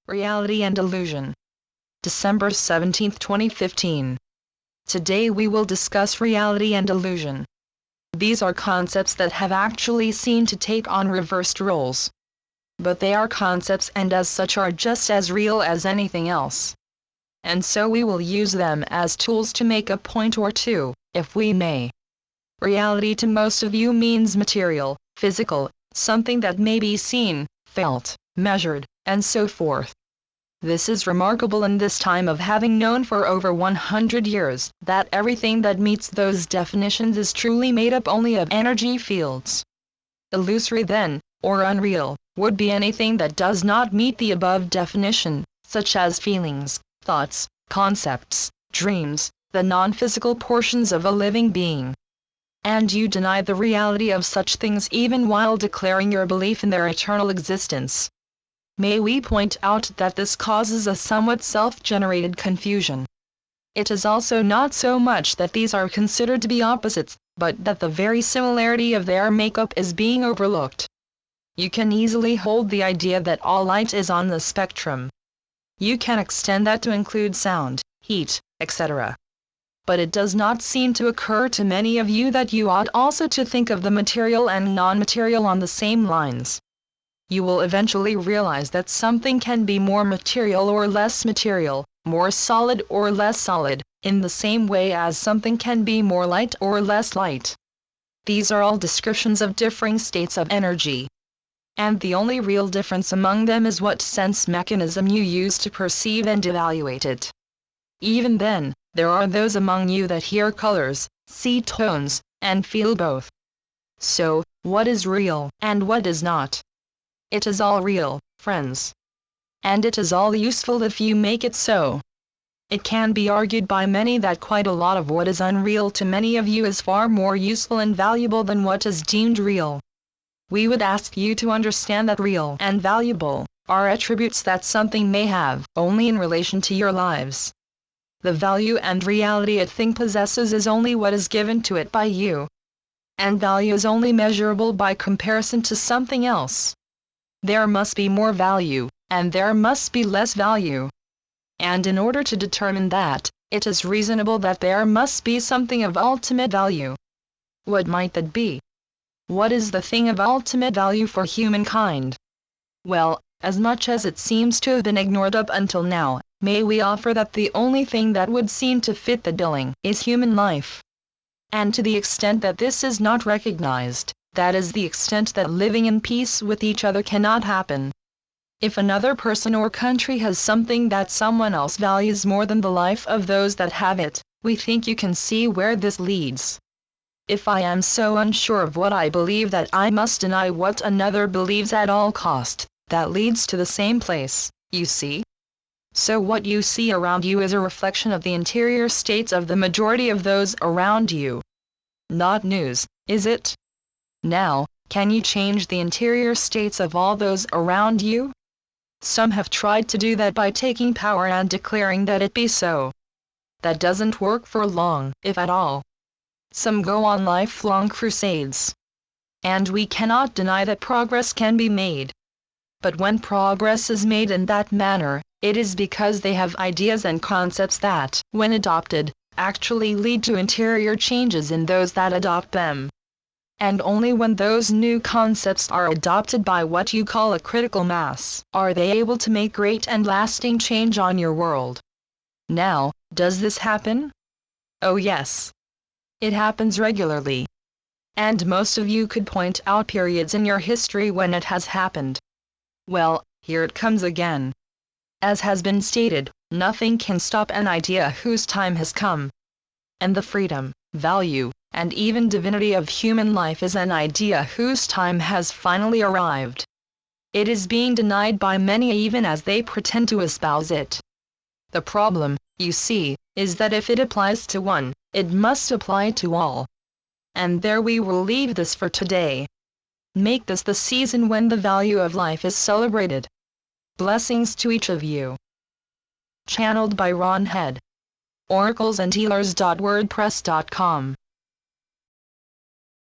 Reality and Illusion. December 17, 2015. Today we will discuss reality and illusion. These are concepts that have actually seemed to take on reversed roles. But they are concepts and as such are just as real as anything else. And so we will use them as tools to make a point or two, if we may. Reality to most of you means material, physical, something that may be seen, felt, measured, and so forth. This is remarkable in this time of having known for over 100 years that everything that meets those definitions is truly made up only of energy fields. Illusory then, or unreal, would be anything that does not meet the above definition, such as feelings, thoughts, concepts, dreams, the non-physical portions of a living being. And you deny the reality of such things even while declaring your belief in their eternal existence. May we point out that this causes a somewhat self-generated confusion. It is also not so much that these are considered to be opposites, but that the very similarity of their makeup is being overlooked. You can easily hold the idea that all light is on the spectrum. You can extend that to include sound, heat, etc. But it does not seem to occur to many of you that you ought also to think of the material and non-material on the same lines. You will eventually realize that something can be more material or less material, more solid or less solid, in the same way as something can be more light or less light. These are all descriptions of differing states of energy. And the only real difference among them is what sense mechanism you use to perceive and evaluate it. Even then, there are those among you that hear colors, see tones, and feel both. So, what is real, and what is not? It is all real, friends. And it is all useful if you make it so. It can be argued by many that quite a lot of what is unreal to many of you is far more useful and valuable than what is deemed real. We would ask you to understand that real and valuable are attributes that something may have only in relation to your lives. The value and reality a thing possesses is only what is given to it by you. And value is only measurable by comparison to something else. There must be more value, and there must be less value. And in order to determine that, it is reasonable that there must be something of ultimate value. What might that be? What is the thing of ultimate value for humankind? Well, as much as it seems to have been ignored up until now, may we offer that the only thing that would seem to fit the billing is human life. And to the extent that this is not recognized, that is the extent that living in peace with each other cannot happen. If another person or country has something that someone else values more than the life of those that have it, we think you can see where this leads. If I am so unsure of what I believe that I must deny what another believes at all cost, that leads to the same place, you see? So what you see around you is a reflection of the interior states of the majority of those around you. Not news, is it? Now, can you change the interior states of all those around you? Some have tried to do that by taking power and declaring that it be so. That doesn't work for long, if at all. Some go on lifelong crusades. And we cannot deny that progress can be made. But when progress is made in that manner, it is because they have ideas and concepts that, when adopted, actually lead to interior changes in those that adopt them. And only when those new concepts are adopted by what you call a critical mass, are they able to make great and lasting change on your world. Now, does this happen? Oh yes. It happens regularly. And most of you could point out periods in your history when it has happened. Well, here it comes again. As has been stated, nothing can stop an idea whose time has come. And the freedom, value, and even divinity of human life is an idea whose time has finally arrived. It is being denied by many even as they pretend to espouse it. The problem, you see, is that if it applies to one, it must apply to all. And there we will leave this for today. Make this the season when the value of life is celebrated. Blessings to each of you. Channeled by Ron Head. oraclesandhealers.wordpress.com